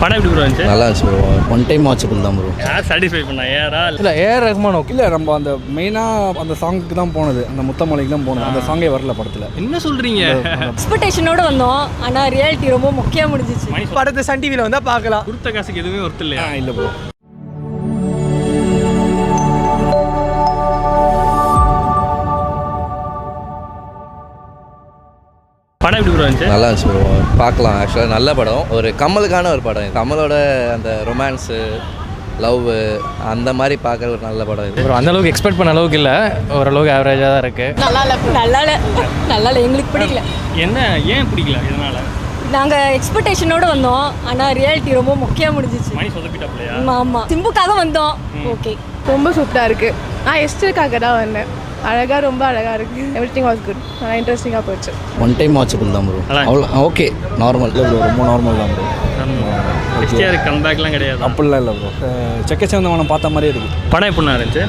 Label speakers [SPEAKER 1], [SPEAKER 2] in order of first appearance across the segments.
[SPEAKER 1] படம் எப்படி ப்ரோ இருந்துச்சு?
[SPEAKER 2] நல்லா இருந்துச்சு ப்ரோ. ஒன் டைம் வாட்சபிள் தான் ப்ரோ.
[SPEAKER 1] யார் சாட்டிஸ்ஃபை பண்ணா? ஏஆரா
[SPEAKER 3] இல்லை ஏஆர் ரஹ்மான் ஓகே. இல்லை நம்ம அந்த மெயினாக அந்த சாங்குக்கு தான் போனது, அந்த முத்தமலைக்கு தான் போனது. அந்த சாங்கே வரல படத்தில்.
[SPEAKER 1] என்ன சொல்கிறீங்க?
[SPEAKER 4] எக்ஸ்பெக்டேஷனோட வந்தோம், ஆனால் ரியாலிட்டி ரொம்ப முக்கியம் முடிஞ்சிச்சு.
[SPEAKER 5] படத்தை சன் டிவியில் வந்தால் பார்க்கலாம்.
[SPEAKER 1] கொடுத்த காசுக்கு எதுவுமே ஒர்த்து இல்லையா?
[SPEAKER 3] இல்லை ப்ரோ.
[SPEAKER 1] படம் எப்படி ப்ரோ இருந்துச்சு?
[SPEAKER 2] நல்லா இருந்துச்சு ப்ரோ. பார்க்கலாம். ஆக்சுவலாக நல்ல படம். ஒரு கமலுக்கான ஒரு படம். கமலோட அந்த ரொமான்ஸு, லவ் அந்த மாதிரி பார்க்குற ஒரு நல்ல படம் இது.
[SPEAKER 6] ப்ரோ அந்த அளவுக்கு எக்ஸ்பெக்ட் பண்ண அளவுக்கு இல்லை, ஓரளவுக்கு ஆவரேஜாக தான் இருக்குது.
[SPEAKER 4] நல்லா இல்லை எங்களுக்கு பிடிக்கல.
[SPEAKER 1] என்ன ஏன் பிடிக்கல? இதனால
[SPEAKER 4] நாங்கள் எக்ஸ்பெக்டேஷனோட வந்தோம், ஆனால் ரியாலிட்டி ரொம்ப முக்கியம் முடிஞ்சிச்சு.
[SPEAKER 1] மணி சொதப்பிட்டாப்லையா?
[SPEAKER 4] ஆமாம், சிம்புக்காக வந்தோம். ஓகே,
[SPEAKER 7] ரொம்ப சூப்பராக இருக்குது. நான் எஸ்டருக்காக தான் வந்தேன். ரொம்ப அழகாக இருக்குது. Everything was good. நல்லா இன்ட்ரெஸ்டிங்காக போயிடுச்சு.
[SPEAKER 2] ஒன் டைம் வாட்சபிள் தான் ப்ரோ. அவ்வளோ ஓகே, நார்மல்.
[SPEAKER 3] இல்லை ப்ரோ, ரொம்ப நார்மல் தான் ப்ரோ.
[SPEAKER 1] எஸ்டிஆர் கம்பேக்லாம் கிடையாது.
[SPEAKER 3] அப்படிலாம் இல்லை ப்ரோ. செக்கச்சேந்தவனம் பார்த்த மாதிரியே இருக்குது.
[SPEAKER 1] படம் எப்படி இருந்துச்சு?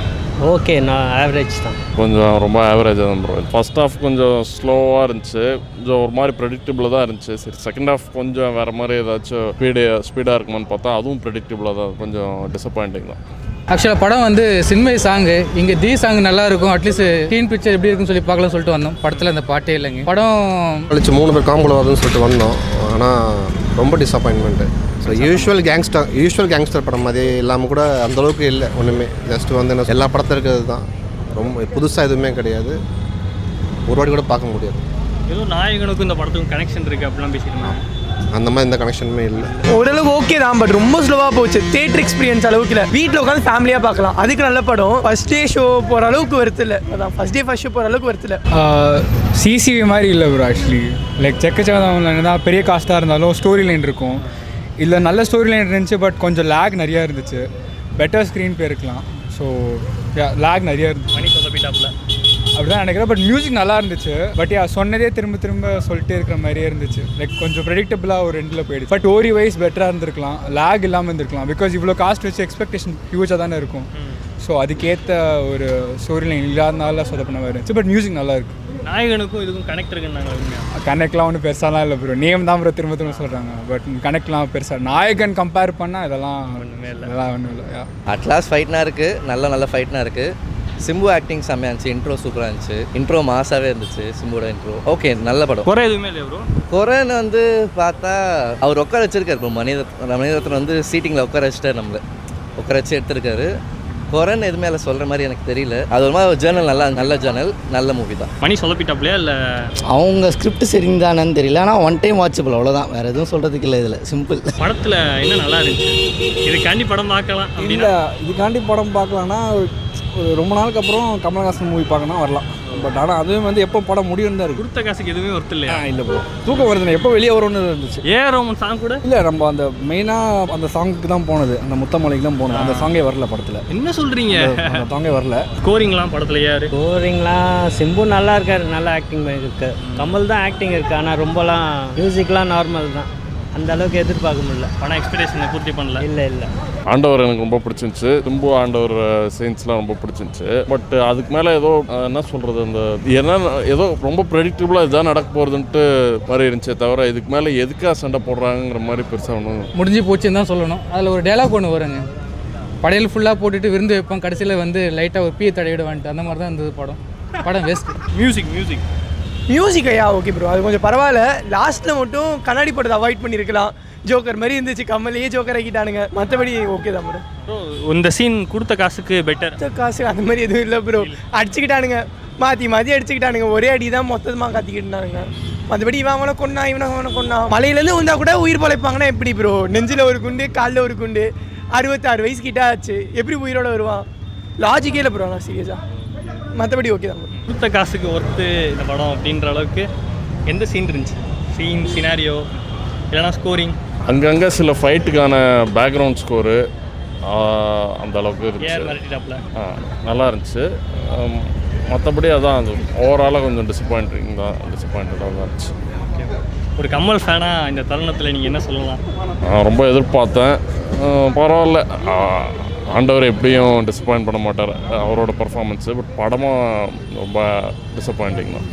[SPEAKER 6] ஓகே, நான் ஆவரேஜ் தான்.
[SPEAKER 8] கொஞ்சம் ரொம்ப ஆவரேஜாக தான் ப்ரோ. ஃபர்ஸ்ட் ஹாஃப் கொஞ்சம் ஸ்லோவாக இருந்துச்சு, கொஞ்சம் ஒரு மாதிரி ப்ரெடிக்டபிளாக தான் இருந்துச்சு. சரி, செகண்ட் ஹாஃப் கொஞ்சம் வேறு மாதிரி ஏதாச்சும் ஸ்பீடாக இருக்குமான்னு பார்த்தா அதுவும் ப்ரெடிக்டபிளாக தான், கொஞ்சம் டிசப்பாயிண்டிங் தான்.
[SPEAKER 6] ஆக்சுவலாக படம் வந்து சின்மை சாங்கு, இங்கே தி சாங் நல்லா இருக்கும், அட்லீஸ்ட் டீன் பிக்சர் எப்படி இருக்குன்னு சொல்லி பார்க்கலாம்னு சொல்லிட்டு வந்தோம். படத்தில் அந்த பாட்டே இல்லைங்க. படம்
[SPEAKER 9] கழிச்சு 3 பேர் காம்புல வருதுன்னு சொல்லிட்டு வந்தோம், ஆனால் ரொம்ப டிசப்பாயின்மெண்ட்டு. ஸோ யூஸ்வல் கேங்ஸ்டர் படம் மாதிரி இல்லாமல் கூட அந்தளவுக்கு இல்லை ஒன்றுமே. ஜஸ்ட் வந்து என்ன எல்லா படத்தில் இருக்கிறது தான், ரொம்ப புதுசாக எதுவுமே கிடையாது. ஒரு வாட்டி கூட பார்க்க முடியாது.
[SPEAKER 1] ஏதோ நாயகனுக்கும் இந்த படத்துக்கும் கனெக்ஷன் இருக்குது அப்படிலாம் பேசியிருந்தாங்க.
[SPEAKER 9] அந்த மாதிரி எந்த கனெக்ஷனுமே இல்லை.
[SPEAKER 5] ஓரளவுக்கு ஓகே தான், பட் ரொம்ப ஸ்லோவாக போச்சு. தியேட்டர் எக்ஸ்பீரியன்ஸ் அளவுக்கு இல்லை. வீட்டில் உட்காந்து ஃபேமிலியாக பார்க்கலாம், அதுக்கு நல்ல படம். ஃபர்ஸ்ட் டே ஷோ போகிற அளவுக்கு வருது இல்லை. அதான் ஃபர்ஸ்ட் ஷோ போகிற அளவுக்கு வருது இல்லை.
[SPEAKER 3] சிசிவி மாதிரி இல்லை ப்ரோ. ஆக்சுவலி லைக் செக்கச்சேந்தவன் தான் பெரிய காஸ்ட்டாக இருந்தாலும் ஸ்டோரி லைன் இருக்கும். இல்லை நல்ல ஸ்டோரி லைன் இருந்துச்சு, பட் கொஞ்சம் லேக் நிறையா இருந்துச்சு. பெட்டர் ஸ்க்ரீன் பே இருக்கலாம். ஸோ லேக் நிறையா இருந்துச்சு.
[SPEAKER 1] மணி சொதப்பிட்டாப்ல
[SPEAKER 3] அப்படிதான் நினைக்கிறேன். பட் மியூசிக் நல்லா இருந்துச்சு. பட் சொன்னதே திரும்ப சொல்லிட்டே இருக்கிற மாதிரியே இருந்துச்சு. லைக் கொஞ்சம் ப்ரெடிக்டபிளாக ஒரு ரெண்டில் போயிடுச்சு. பட் ஓரி வைஸ் பெட்டராக இருந்திருக்கலாம், லேக் இல்லாமல் இருந்திருக்கலாம். பிகாஸ் இவ்வளோ காஸ்ட் வச்சு எக்ஸ்பெக்டேஷன் ஹியூஜாக தானே இருக்கும். ஸோ அதுக்கேற்ற ஒரு ஸ்டோரி லைன் இல்லாதனால சொதப்பின மாதிரி இருந்துச்சு. பட் மியூசிக் நல்லா இருக்குது.
[SPEAKER 1] நாயகனுக்கும் இதுக்கும் கனெக்ட் இருக்குன்னாங்க.
[SPEAKER 3] கனெக்ட்லாம் ஒன்றும் பெருசாலாம் இல்லை ப்ரோ. நேம் தான் ப்ரோ திரும்ப சொல்கிறாங்க. பட் கனெக்ட்லாம் பெருசாக நாயகன் கம்பேர் பண்ணால் இதெல்லாம் ஒன்றுமே இல்லை. இதெல்லாம் ஒன்றும் இல்லை.
[SPEAKER 2] அட்லாஸ் ஃபைட்னா இருக்குது, நல்ல ஃபைட்னா இருக்குது. சிம்பு ஆக்டிங் செம்மையாக இருந்துச்சு. இன்ட்ரோ சூப்பராக இருந்துச்சு. இன்ட்ரோ மாசாவே இருந்துச்சு. சிம்புவோட இன்ட்ரோ ஓகே, நல்ல படம்.
[SPEAKER 1] குறை எதுவுமே இல்லை ப்ரோ.
[SPEAKER 2] குறைன்னு வந்து பார்த்தா அவர் உட்கார வச்சிருக்காரு ப்ரோ. மணிரத்னம் வந்து சீட்டிங்கில் உட்கார வச்சுட்டு நம்மளை உட்கார வச்சு எடுத்திருக்காரு. குறைன்னு எதுவுமே அதில் சொல்கிற மாதிரி எனக்கு தெரியல. அது ஒரு மாதிரி ஜேர்னல், நல்ல ஜேர்னல், நல்ல மூவி தான்.
[SPEAKER 1] மணி சொதப்பிட்டாப்லையா இல்லை
[SPEAKER 2] அவங்க ஸ்கிரிப்ட் சரிந்தானு தெரியல, ஆனால் ஒன் டைம் வாட்சபிள், அவ்வளோதான். வேறு எதுவும் சொல்கிறதுக்கு இல்லை இதில். சிம்பிள்.
[SPEAKER 1] படத்தில் என்ன நல்லா இருந்துச்சு? இதுக்காண்டி படம் பார்க்கலாம்
[SPEAKER 3] இல்லை, இதுக்காண்டி படம் பார்க்கலான்னா ஒரு ரொம்ப நாளுக்கு அப்புறம் கமலஹாசன் மூவி பார்க்கணும் வரலாம். பட் ஆனால் அதுவும் வந்து எப்போ படம் முடியும் தான் இருக்குது.
[SPEAKER 1] கொடுத்த காசுக்கு எதுவுமே ஒர்த்து இல்லையா?
[SPEAKER 3] இல்லை ப்ரோ, தூக்கம் வருதுண்ணே. எப்போ வெளியே வரும்னு இருந்துச்சு.
[SPEAKER 1] ஏஆர் ரஹ்மான் சாங் கூட
[SPEAKER 3] இல்லை, நம்ம அந்த மெயினாக அந்த சாங்குக்கு தான் போனது, அந்த முத்தமலைக்கு தான் போனது. அந்த சாங்கே வரல படத்தில்.
[SPEAKER 1] என்ன சொல்கிறீங்க?
[SPEAKER 3] அந்த சாங்கே வரல.
[SPEAKER 1] ஸ்கோரிங்லாம் படத்தில் யார்?
[SPEAKER 6] ஸ்கோரிங்லாம் சிம்பு நல்லா இருக்காரு, நல்லா ஆக்டிங் இருக்குது. கமல் தான் ஆக்டிங் இருக்குது, ஆனால் ரொம்பலாம் மியூசிக்லாம் நார்மல் தான், அந்த அளவுக்கு எதிர்பார்க்க முடியல.
[SPEAKER 1] படம் எக்ஸ்பெக்டேஷனை பூர்த்தி பண்ணல.
[SPEAKER 6] இல்லை
[SPEAKER 8] ஆண்டவர் எனக்கு ரொம்ப பிடிச்சிருந்துச்சு. சிம்பு ஆண்டவர் சீன்ஸ்லாம் ரொம்ப பிடிச்சிருந்துச்சு. பட் அதுக்கு மேலே ஏதோ என்ன சொல்கிறது, அந்த ஏதோ ரொம்ப ப்ரெடிக்டபுளாக இதுதான் நடக்க போகிறதுன்ட்டு மாதிரி இருந்துச்சே தவிர இதுக்கு மேலே எதுக்காக சண்டை போடுறாங்கிற மாதிரி பெருசாக ஒன்றும்
[SPEAKER 6] முடிஞ்சு போச்சுன்னு தான் சொல்லணும். அதில் ஒரு டைலாக் ஒன்று வருங்க, படையல் ஃபுல்லாக போட்டுட்டு விருந்து வைப்போம், கடைசியில் வந்து லைட்டாக ஒரு பீ தடையிட வந்துட்டு அந்த மாதிரி தான் இருந்தது படம் வேஸ்ட்டு.
[SPEAKER 5] மியூசிக் ஐயா ஓகே ப்ரோ, அது கொஞ்சம் பரவாயில்ல. லாஸ்ட்டில் மட்டும் கண்ணாடி படத்தை அவாய்ட் பண்ணியிருக்கலாம். ஜோக்கர் மாதிரி இருந்துச்சு, கமலையே ஜோக்கர் ஆக்கிட்டானுங்க. மற்றபடி ஓகே தான் ப்ரோ.
[SPEAKER 1] இந்த சீன் கொடுத்த காசுக்கு பெட்டர்.
[SPEAKER 5] காசு அந்த மாதிரி எதுவும் இல்லை ப்ரோ. அடிச்சுக்கிட்டானுங்க, மாற்றி அடிச்சுக்கிட்டானுங்க. ஒரே அடி தான் மொத்தமாக கத்திக்கிட்டானுங்க. மற்றபடி இவனை கொண்டா மலையிலேருந்து வந்தால் கூட உயிர் பழைப்பாங்கன்னா எப்படி ப்ரோ? நெஞ்சில் ஒரு குண்டு, காலில் ஒரு குண்டு, 66 வயசு கிட்ட ஆச்சு, எப்படி உயிரோட வருவான்? லாஜிக்கே இல்லை ப்ரோ. நான் சீரியஸாக மற்றபடி ஓகே தான் ப்ரோ.
[SPEAKER 1] கொடுத்த காசுக்கு ஒர்த்து இந்த படம் அப்படின்ற அளவுக்கு எந்த சீன் இருந்துச்சு? சினாரியோ இல்லைனா ஸ்கோரிங்?
[SPEAKER 8] அங்கங்கே சில ஃபைட்டுக்கான பேக்ரவுண்ட் ஸ்கோரு அந்த அளவுக்கு இருந்துச்சு. நல்லா இருந்துச்சு. மற்றபடி அதான், அது ஓவராலாக கொஞ்சம் டிசப்பாயிண்டடாக தான் இருந்துச்சு.
[SPEAKER 1] ஒரு கமல் ஃபேனாக இந்த தருணத்தில் நீங்கள் என்ன சொல்லலாம்?
[SPEAKER 8] ரொம்ப எதிர்பார்த்தேன். பரவாயில்ல, ஆண்டவர் எப்படியும் டிசப்பாயிண்ட் பண்ண மாட்டார் அவரோட பர்ஃபார்மன்ஸு. பட் படமும் ரொம்ப டிசப்பாயிண்டிங் தான்.